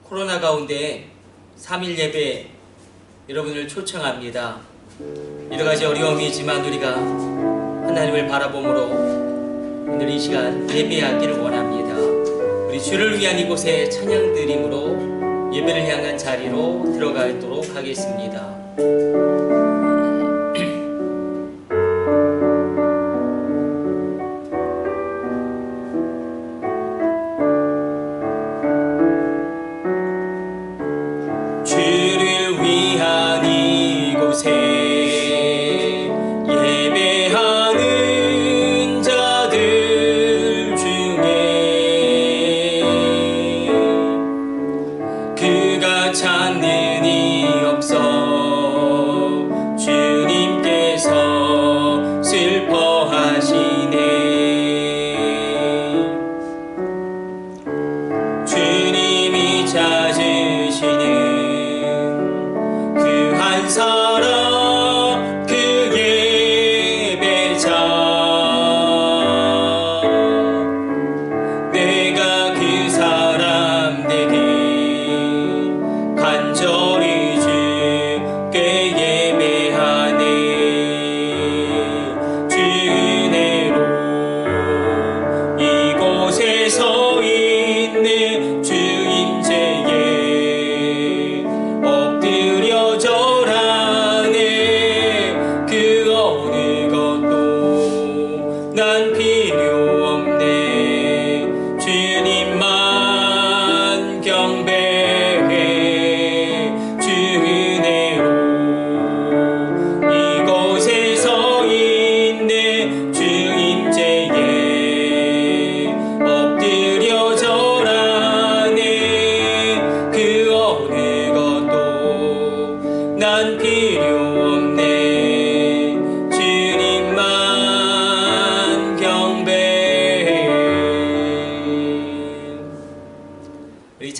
코로나 가운데 3일 예배 여러분을 초청합니다. 여러가지 어려움이 있지만 우리가 하나님을 바라봄으로 오늘 이 시간 예배하기를 원합니다. 우리 주를 위한 이곳에 찬양 드림으로 예배를 향한 자리로 들어가도록 하겠습니다.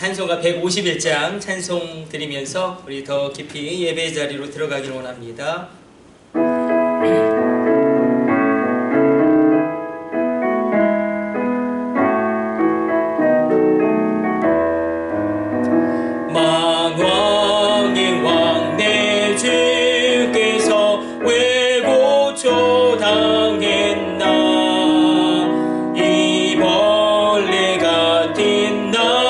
찬송가 151장 찬송 드리면서 우리 더 깊이 예배 자리로 들어가기를 원합니다. 만왕의 왕 내 주께서 왜 고초당했나 이 벌레 같은 나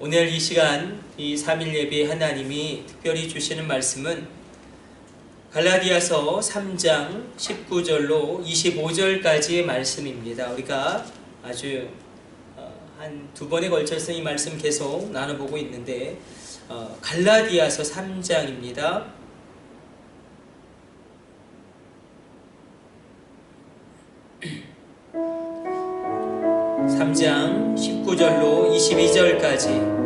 오늘 이 시간 이 3일 예배 하나님이 특별히 주시는 말씀은 갈라디아서 3장 19절로 25절까지의 말씀입니다. 우리가 아주 한 두 번에 걸쳐서 이 말씀 계속 나눠보고 있는데 갈라디아서 3장입니다. 3장 19절로 22절까지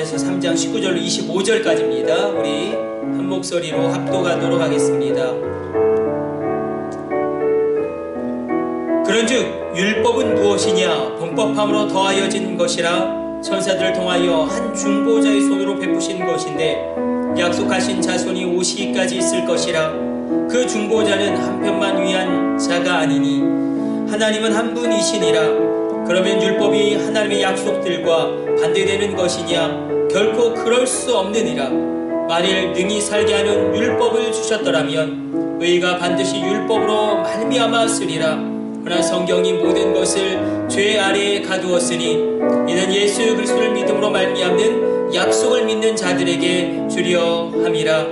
고린도전서 3장 19절로 25절까지입니다. 우리 한 목소리로 합독하도록 하겠습니다. 그런즉 율법은 무엇이냐? 범법함으로 더하여진 것이라 천사들을 통하여 한 중보자의 손으로 베푸신 것인데 약속하신 자손이 오시기까지 있을 것이라. 그 중보자는 한편만 위한 자가 아니니 하나님은 한 분이시니라. 그러면 율법이 하나님의 약속들과 반대되는 것이냐? 결코 그럴 수 없느니라. 만일 능히 살게 하는 율법을 주셨더라면 의가 반드시 율법으로 말미암아 쓰리라. 그러나 성경이 모든 것을 죄 아래에 가두었으니 이는 예수 그리스도를 믿음으로 말미암는 약속을 믿는 자들에게 주려 함이라.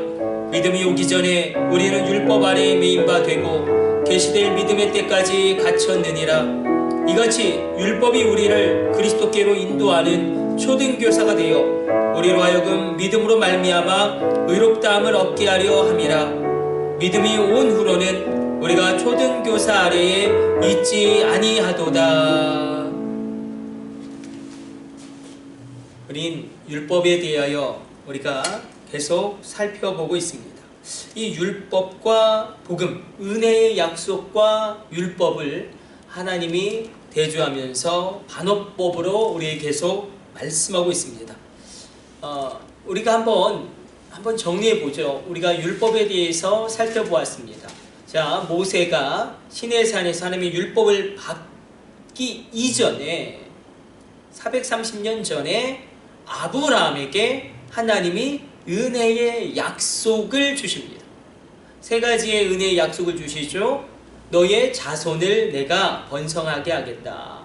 믿음이 오기 전에 우리는 율법 아래에 매인 바 되고 계시될 믿음의 때까지 갇혔느니라. 이같이 율법이 우리를 그리스도께로 인도하는 초등교사가 되어 우리로 하여금 믿음으로 말미암아 의롭다함을 얻게 하려 함이라. 믿음이 온 후로는 우리가 초등교사 아래에 있지 아니하도다. 우린 율법에 대하여 우리가 계속 살펴보고 있습니다. 이 율법과 복음, 은혜의 약속과 율법을 하나님이 대조하면서 반어법으로 우리에게 계속 말씀하고 있습니다. 우리가 한번 정리해 보죠. 우리가 율법에 대해서 살펴보았습니다. 자, 모세가 시내산에서 하나님의 율법을 받기 이전에 430년 전에 아브라함에게 하나님이 은혜의 약속을 주십니다. 세 가지의 은혜의 약속을 주시죠. 너의 자손을 내가 번성하게 하겠다.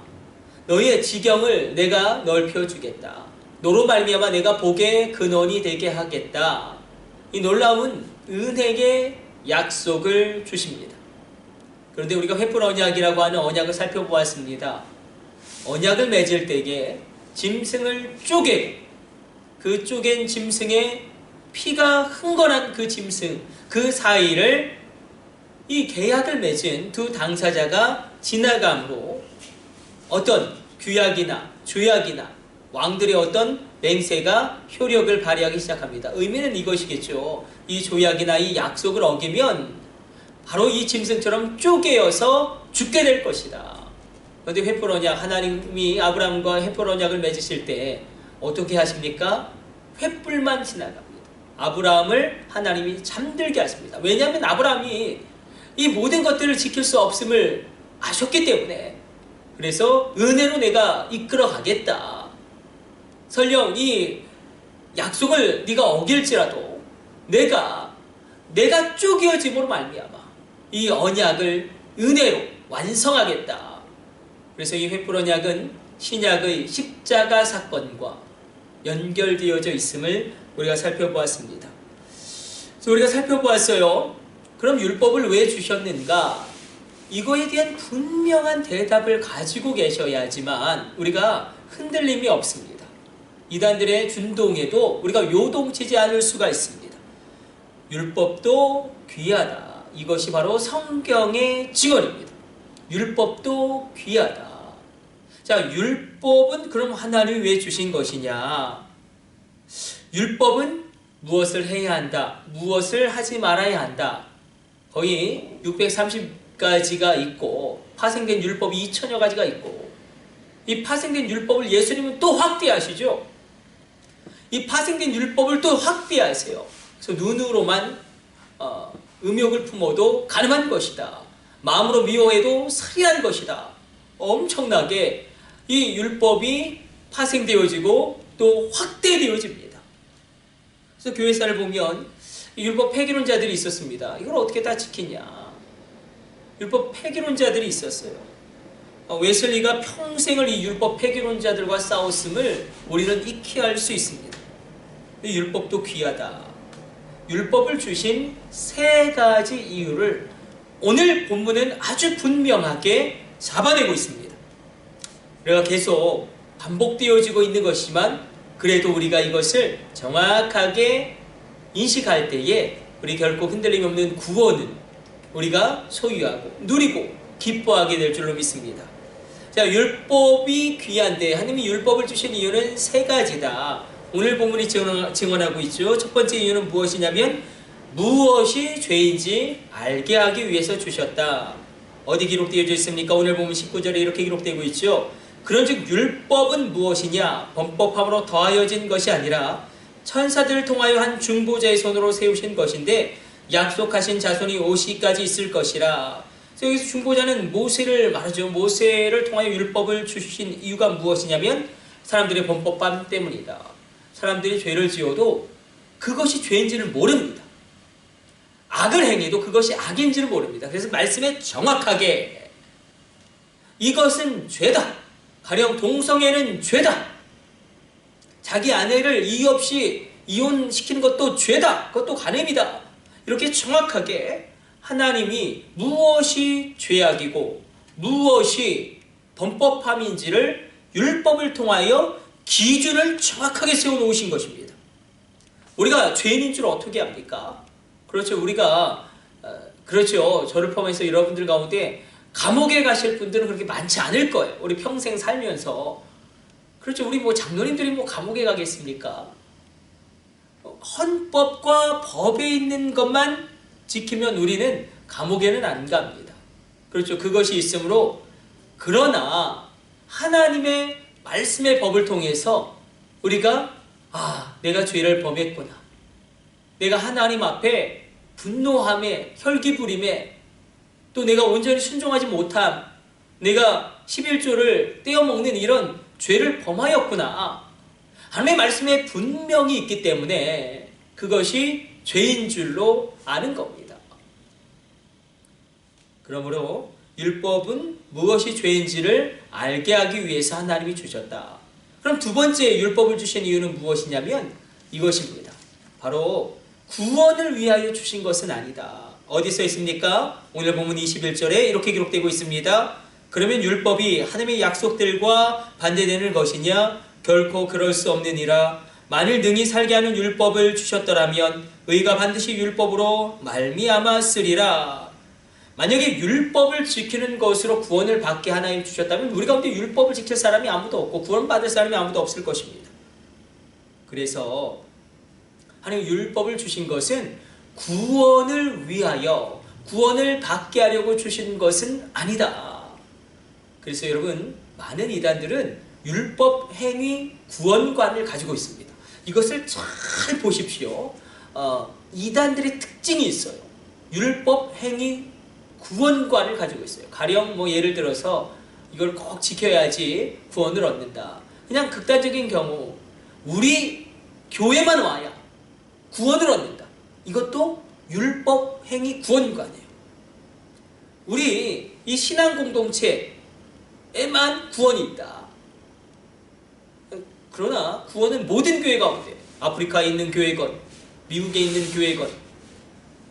너의 지경을 내가 넓혀주겠다. 너로 말미암아 내가 복의 근원이 되게 하겠다. 이 놀라운 은혜의 약속을 주십니다. 그런데 우리가 횃불 언약이라고 하는 언약을 살펴보았습니다. 언약을 맺을 때에 짐승을 쪼개고 그 쪼갠 짐승의 피가 흥건한 그 짐승, 그 사이를 이 계약을 맺은 두 당사자가 지나감으로 어떤 규약이나 조약이나 왕들의 어떤 맹세가 효력을 발휘하기 시작합니다. 의미는 이것이겠죠. 이 조약이나 이 약속을 어기면 바로 이 짐승처럼 쪼개어서 죽게 될 것이다. 그런데 횃불 언약, 하나님이 아브라함과 횃불 언약을 맺으실 때 어떻게 하십니까? 횃불만 지나갑니다. 아브라함을 하나님이 잠들게 하십니다. 왜냐하면 아브라함이 이 모든 것들을 지킬 수 없음을 아셨기 때문에. 그래서 은혜로 내가 이끌어 가겠다. 설령 이 약속을 네가 어길지라도 내가 쪼개어짐으로 말미암아 이 언약을 은혜로 완성하겠다. 그래서 이 횃불 언약은 신약의 십자가 사건과 연결되어져 있음을 우리가 살펴보았습니다. 그래서 우리가 살펴보았어요. 그럼 율법을 왜 주셨는가? 이거에 대한 분명한 대답을 가지고 계셔야지만 우리가 흔들림이 없습니다. 이단들의 준동에도 우리가 요동치지 않을 수가 있습니다. 율법도 귀하다. 이것이 바로 성경의 증언입니다. 율법도 귀하다. 자, 율법은 그럼 하나님이 왜 주신 것이냐? 율법은 무엇을 해야 한다, 무엇을 하지 말아야 한다. 거의 630가지가 있고 파생된 율법이 2000여 가지가 있고, 이 파생된 율법을 예수님은 또 확대하시죠. 이 파생된 율법을 또 확대하세요. 그래서 눈으로만 음욕을 품어도 가늠한 것이다. 마음으로 미워해도 살인한 것이다. 엄청나게 이 율법이 파생되어지고 또 확대되어집니다. 그래서 교회사를 보면 율법 폐기론자들이 있었습니다. 이걸 어떻게 다 지키냐. 율법 폐기론자들이 있었어요. 웨슬리가 평생을 이 율법 폐기론자들과 싸웠음을 우리는 익히 알 수 있습니다. 이 율법도 귀하다. 율법을 주신 세 가지 이유를 오늘 본문은 아주 분명하게 잡아내고 있습니다. 우리가 계속 반복되어지고 있는 것이지만 그래도 우리가 이것을 정확하게 인식할 때에 우리 결코 흔들림 없는 구원은 우리가 소유하고 누리고 기뻐하게 될 줄로 믿습니다. 자, 율법이 귀한데 하나님이 율법을 주신 이유는 세 가지다. 오늘 본문이 증언하고 있죠. 첫 번째 이유는 무엇이냐면 무엇이 죄인지 알게 하기 위해서 주셨다. 어디 기록되어 있습니까? 오늘 본문 19절에 이렇게 기록되고 있죠. 그런즉 율법은 무엇이냐? 범법함으로 더하여진 것이 아니라 천사들을 통하여 한 중보자의 손으로 세우신 것인데 약속하신 자손이 오시기까지 있을 것이라. 그래서 여기서 중보자는 모세를 말하죠. 모세를 통하여 율법을 주신 이유가 무엇이냐면 사람들의 범법함 때문이다. 사람들이 죄를 지어도 그것이 죄인지를 모릅니다. 악을 행해도 그것이 악인지를 모릅니다. 그래서 말씀에 정확하게 이것은 죄다. 가령 동성애는 죄다. 자기 아내를 이유 없이 이혼시키는 것도 죄다. 그것도 간음이다. 이렇게 정확하게 하나님이 무엇이 죄악이고 무엇이 범법함인지를 율법을 통하여 기준을 정확하게 세워놓으신 것입니다. 우리가 죄인인 줄 어떻게 압니까? 그렇죠. 우리가 그렇죠. 저를 포함해서 여러분들 가운데 감옥에 가실 분들은 그렇게 많지 않을 거예요. 우리 평생 살면서. 그렇죠. 우리 장로님들이 감옥에 가겠습니까? 헌법과 법에 있는 것만 지키면 우리는 감옥에는 안 갑니다. 그렇죠. 그것이 있으므로 그러나 하나님의 말씀의 법을 통해서 우리가 내가 죄를 범했구나. 내가 하나님 앞에 분노함에 혈기부림에 또 내가 온전히 순종하지 못함, 내가 11조를 떼어먹는 이런 죄를 범하였구나. 하나님의 말씀에 분명히 있기 때문에 그것이 죄인 줄로 아는 겁니다. 그러므로 율법은 무엇이 죄인지를 알게 하기 위해서 하나님이 주셨다. 그럼 두 번째 율법을 주신 이유는 무엇이냐면 이것입니다. 바로 구원을 위하여 주신 것은 아니다. 어디 써 있습니까? 오늘 본문 21절에 이렇게 기록되고 있습니다. 그러면 율법이 하나님의 약속들과 반대되는 것이냐? 결코 그럴 수 없느니라. 만일 능히 살게 하는 율법을 주셨더라면 의가 반드시 율법으로 말미암았으리라. 만약에 율법을 지키는 것으로 구원을 받게 하나님 주셨다면 우리 가운데 율법을 지킬 사람이 아무도 없고 구원받을 사람이 아무도 없을 것입니다. 그래서 하나님 율법을 주신 것은 구원을 위하여 구원을 받게 하려고 주신 것은 아니다. 그래서 여러분 많은 이단들은 율법 행위 구원관을 가지고 있습니다. 이것을 잘 보십시오. 이단들의 특징이 있어요. 율법 행위 구원관을 가지고 있어요. 가령 예를 들어서 이걸 꼭 지켜야지 구원을 얻는다. 그냥 극단적인 경우 우리 교회만 와야 구원을 얻는다. 이것도 율법 행위 구원관이에요. 우리 이 신앙 공동체에만 구원이 있다. 그러나 구원은 모든 교회 가운데 아프리카에 있는 교회건 미국에 있는 교회건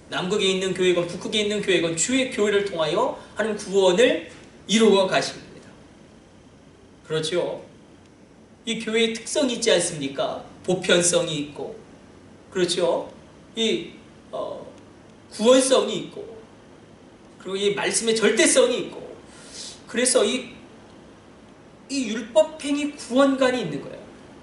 남극에 있는 교회건 북극에 있는 교회건 주의 교회를 통하여 하는 구원을 이루어 가십니다. 그렇죠? 이 교회의 특성이 있지 않습니까? 보편성이 있고 그렇죠? 이 구원성이 있고 그리고 이 말씀의 절대성이 있고 그래서 이 율법행위 구원관이 있는 거예요.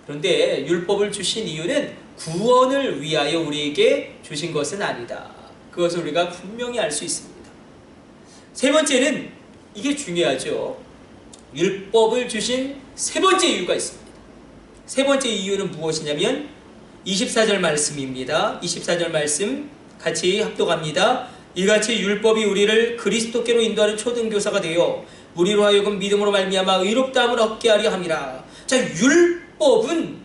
그런데 율법을 주신 이유는 구원을 위하여 우리에게 주신 것은 아니다. 그것을 우리가 분명히 알 수 있습니다. 세 번째는 이게 중요하죠. 율법을 주신 세 번째 이유가 있습니다. 세 번째 이유는 무엇이냐면 24절 말씀입니다. 24절 말씀 같이 합독합니다. 이같이 율법이 우리를 그리스도께로 인도하는 초등교사가 되어 우리로 하여금 믿음으로 말미암아 의롭다함을 얻게 하려 함이라. 자, 율법은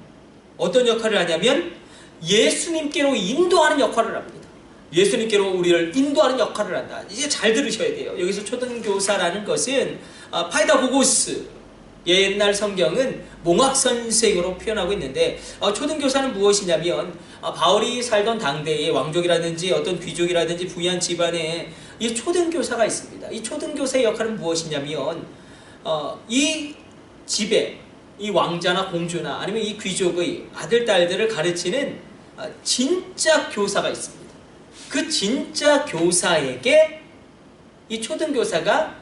어떤 역할을 하냐면 예수님께로 인도하는 역할을 합니다. 예수님께로 우리를 인도하는 역할을 한다. 이제 잘 들으셔야 돼요. 여기서 초등교사라는 것은 파이다고고스, 옛날 성경은 몽학선생으로 표현하고 있는데 초등교사는 무엇이냐면 바울이 살던 당대의 왕족이라든지 어떤 귀족이라든지 부유한 집안에 이 초등교사가 있습니다. 이 초등교사의 역할은 무엇이냐면 이 집에 이 왕자나 공주나 아니면 이 귀족의 아들, 딸들을 가르치는 진짜 교사가 있습니다. 그 진짜 교사에게 이 초등교사가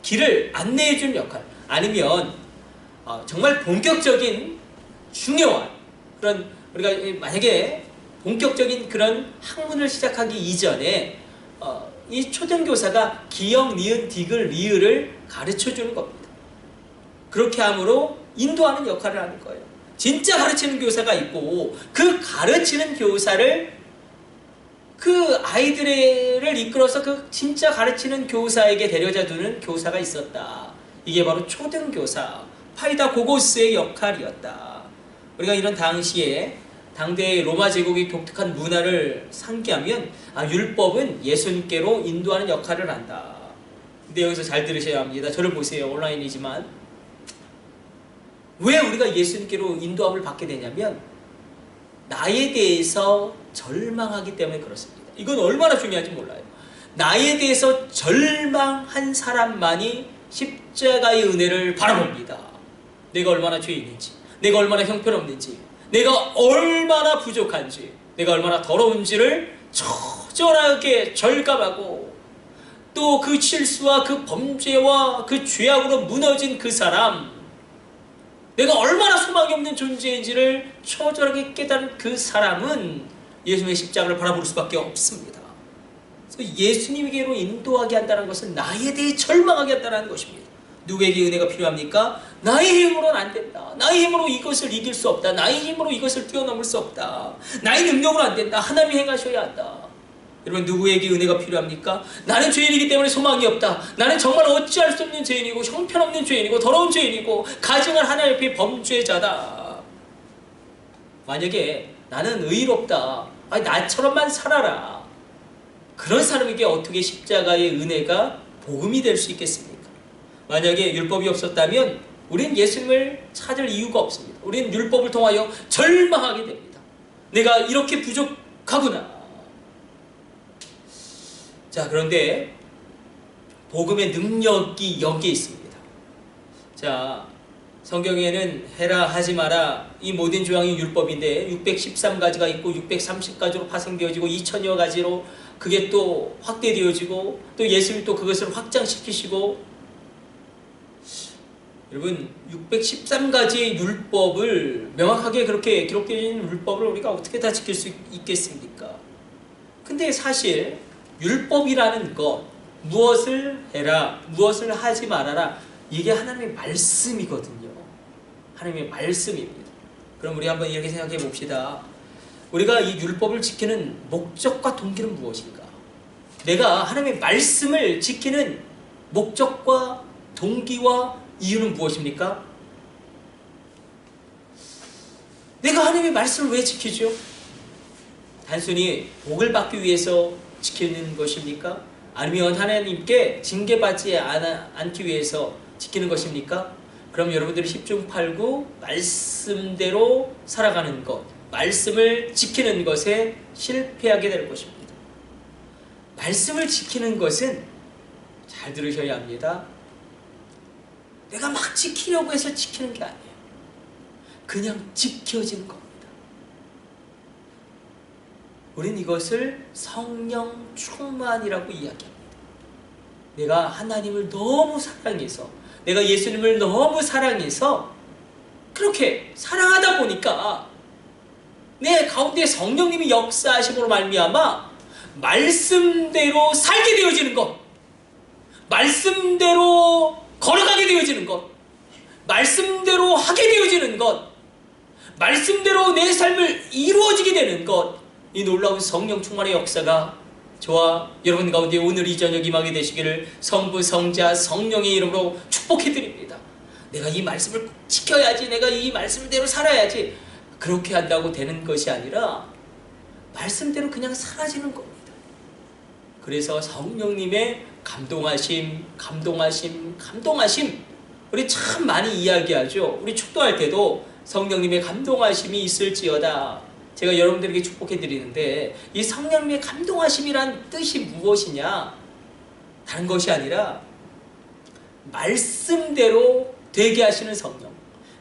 길을 안내해준 역할, 아니면 정말 본격적인 중요한 그런, 우리가 만약에 본격적인 그런 학문을 시작하기 이전에 이 초등교사가 기역, 니은, 디귿, 리을을 가르쳐주는 겁니다. 그렇게 함으로 인도하는 역할을 하는 거예요. 진짜 가르치는 교사가 있고 그 가르치는 교사를 그 아이들을 이끌어서 그 진짜 가르치는 교사에게 데려다 두는 교사가 있었다. 이게 바로 초등교사 파이다 고고스의 역할이었다. 우리가 이런 당시에 당대의 로마 제국의 독특한 문화를 상기하면 율법은 예수님께로 인도하는 역할을 한다. 근데 여기서 잘 들으셔야 합니다. 저를 보세요. 온라인이지만 왜 우리가 예수님께로 인도함을 받게 되냐면 나에 대해서 절망하기 때문에 그렇습니다. 이건 얼마나 중요한지 몰라요. 나에 대해서 절망한 사람만이 십자가의 은혜를 바라봅니다. 내가 얼마나 죄인인지, 내가 얼마나 형편없는지, 내가 얼마나 부족한지, 내가 얼마나 더러운지를 처절하게 절감하고 또 그 실수와 그 범죄와 그 죄악으로 무너진 그 사람, 내가 얼마나 소망이 없는 존재인지를 처절하게 깨달은 그 사람은 예수님의 십자가를 바라볼 수밖에 없습니다. 그래서 예수님에게로 인도하게 한다는 것은 나에 대해 절망하게 한다는 것입니다. 누구에게 은혜가 필요합니까? 나의 힘으로는 안 된다. 나의 힘으로 이것을 이길 수 없다. 나의 힘으로 이것을 뛰어넘을 수 없다. 나의 능력으로 안 된다. 하나님이 행하셔야 한다. 여러분, 누구에게 은혜가 필요합니까? 나는 죄인이기 때문에 소망이 없다. 나는 정말 어찌할 수 없는 죄인이고 형편없는 죄인이고 더러운 죄인이고 가증한 하나님 앞에 범죄자다. 만약에 나는 의롭다. 나처럼만 살아라. 그런 사람에게 어떻게 십자가의 은혜가 복음이 될 수 있겠습니까? 만약에 율법이 없었다면 우린 예수님을 찾을 이유가 없습니다. 우린 율법을 통하여 절망하게 됩니다. 내가 이렇게 부족하구나. 자, 그런데 복음의 능력이 여기에 있습니다. 자, 성경에는 해라 하지 마라 이 모든 조항이 율법인데 613가지가 있고 630가지로 파생되어지고 2000여 가지로 그게 또 확대되어지고 또 예수님이 또 그것을 확장시키시고, 여러분 613가지의 율법을 명확하게 그렇게 기록되어 있는 율법을 우리가 어떻게 다 지킬 수 있겠습니까? 근데 사실 율법이라는 것, 무엇을 해라, 무엇을 하지 말아라, 이게 하나님의 말씀이거든요. 하나님의 말씀입니다. 그럼 우리 한번 이렇게 생각해 봅시다. 우리가 이 율법을 지키는 목적과 동기는 무엇인가? 내가 하나님의 말씀을 지키는 목적과 동기와 이유는 무엇입니까? 내가 하나님의 말씀을 왜 지키죠? 단순히 복을 받기 위해서 지키는 것입니까? 아니면 하나님께 징계받지 않기 위해서 지키는 것입니까? 그럼 여러분들이 10중 8구 말씀대로 살아가는 것, 말씀을 지키는 것에 실패하게 될 것입니다. 말씀을 지키는 것은 잘 들으셔야 합니다. 내가 막 지키려고 해서 지키는 게 아니에요. 그냥 지켜지는 겁니다. 우린 이것을 성령 충만이라고 이야기합니다. 내가 하나님을 너무 사랑해서, 내가 예수님을 너무 사랑해서 그렇게 사랑하다 보니까 내 가운데 성령님이 역사하심으로 말미암아 말씀대로 살게 되어지는 것, 말씀대로 걸어가게 되어지는 것, 말씀대로 하게 되어지는 것, 말씀대로 내 삶을 이루어지게 되는 것, 이 놀라운 성령 충만의 역사가 저와 여러분 가운데 오늘 이 저녁 임하게 되시기를 성부, 성자, 성령의 이름으로 축복해 드립니다. 내가 이 말씀을 지켜야지, 내가 이 말씀대로 살아야지, 그렇게 한다고 되는 것이 아니라 말씀대로 그냥 사라지는 겁니다. 그래서 성령님의 감동하심, 우리 참 많이 이야기하죠. 우리 축도할 때도 성령님의 감동하심이 있을지어다. 제가 여러분들에게 축복해 드리는데, 이 성령님의 감동하심이란 뜻이 무엇이냐? 다른 것이 아니라 말씀대로 되게 하시는 성령,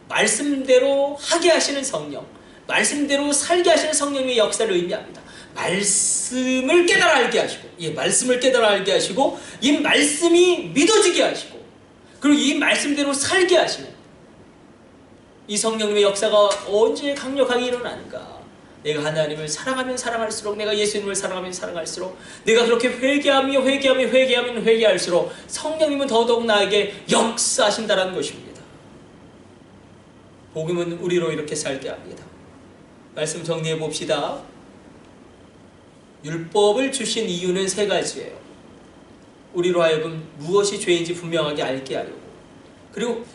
말씀대로 하게 하시는 성령, 말씀대로 살게 하시는 성령님의 역사를 의미합니다. 말씀을 깨달아 알게 하시고, 말씀을 깨달아 알게 하시고, 이 말씀이 믿어지게 하시고, 그리고 이 말씀대로 살게 하시는, 이 성령님의 역사가 언제 강력하게 일어나는가? 내가 하나님을 사랑하면 사랑할수록, 내가 예수님을 사랑하면 사랑할수록, 내가 그렇게 회개할수록 성령님은 더더욱 나에게 역사하신다는 것입니다. 복음은 우리로 이렇게 살게 합니다. 말씀 정리해 봅시다. 율법을 주신 이유는 세 가지예요. 우리로 하여금 무엇이 죄인지 분명하게 알게 하려고, 그리고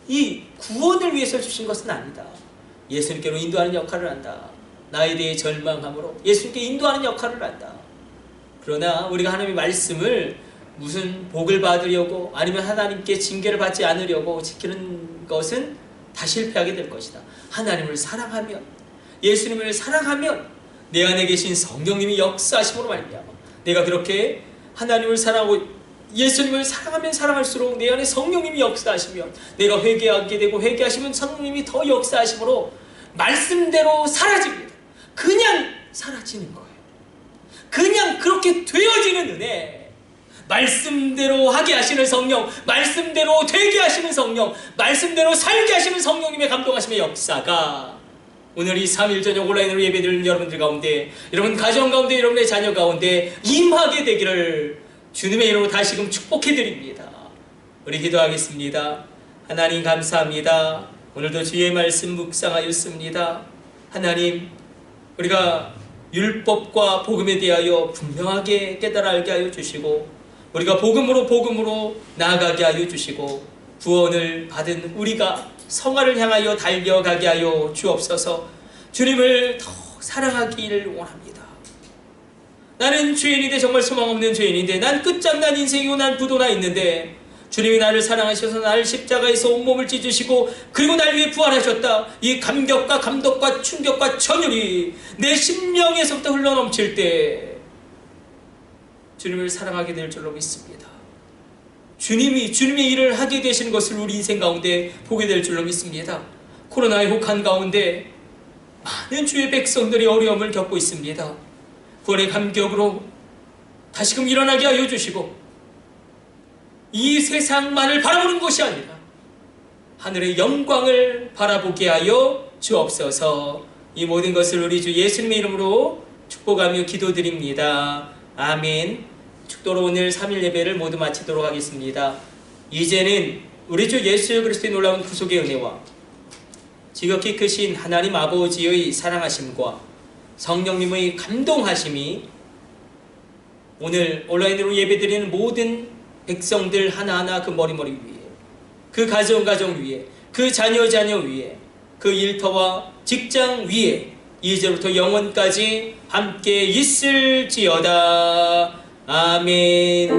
이 구원을 위해서 주신 것은 아니다. 예수님께로 인도하는 역할을 한다. 나에 대해 절망함으로 예수님께 인도하는 역할을 한다. 그러나 우리가 하나님의 말씀을 무슨 복을 받으려고 아니면 하나님께 징계를 받지 않으려고 지키는 것은 다 실패하게 될 것이다. 하나님을 사랑하면, 예수님을 사랑하면 내 안에 계신 성령님이 역사하심으로 말미암아 내가 그렇게 하나님을 사랑하고 예수님을 사랑하면 사랑할수록 내 안에 성령님이 역사하시면, 내가 회개하게 되고 회개하시면 성령님이 더 역사하심으로 말씀대로 사라집니다. 그냥 사라지는 거예요. 그냥 그렇게 되어지는 은혜. 말씀대로 하게 하시는 성령, 말씀대로 되게 하시는 성령, 말씀대로 살게 하시는 성령님의 감동하심의 역사가 오늘 이 3일 저녁 온라인으로 예배드리는 여러분들 가운데, 여러분 가정 가운데, 여러분의 자녀 가운데 임하게 되기를 주님의 이름으로 다시금 축복해드립니다. 우리 기도하겠습니다. 하나님 감사합니다. 오늘도 주의 말씀 묵상하였습니다. 하나님, 우리가 율법과 복음에 대하여 분명하게 깨달아 알게 하여 주시고, 우리가 복음으로 나아가게 하여 주시고, 구원을 받은 우리가 성화를 향하여 달려가게 하여 주옵소서. 주님을 더 사랑하기를 원합니다. 나는 죄인인데, 정말 소망 없는 죄인인데, 난 끝장난 인생이고 난 부도나 있는데, 주님이 나를 사랑하셔서 나를 십자가에서 온몸을 찢으시고 그리고 날 위해 부활하셨다. 이 감격과 감독과 충격과 전율이 내 심령에서부터 흘러넘칠 때 주님을 사랑하게 될 줄로 믿습니다. 주님의 일을 하게 되시는 것을 우리 인생 가운데 보게 될 줄로 믿습니다. 코로나의 혹한 가운데 많은 주의 백성들이 어려움을 겪고 있습니다. 구원의 감격으로 다시금 일어나게 하여 주시고, 이 세상만을 바라보는 것이 아니라 하늘의 영광을 바라보게 하여 주옵소서. 이 모든 것을 우리 주 예수님의 이름으로 축복하며 기도드립니다. 아멘. 축도로 오늘 3일 예배를 모두 마치도록 하겠습니다. 이제는 우리 주 예수 그리스도의 놀라운 구속의 은혜와 지극히 크신 하나님 아버지의 사랑하심과 성령님의 감동하심이 오늘 온라인으로 예배드리는 모든 백성들 하나하나 그 머리 위에, 그 가정 위에, 그 자녀 위에, 그 일터와 직장 위에 이제부터 영원까지 함께 있을지어다. 아멘.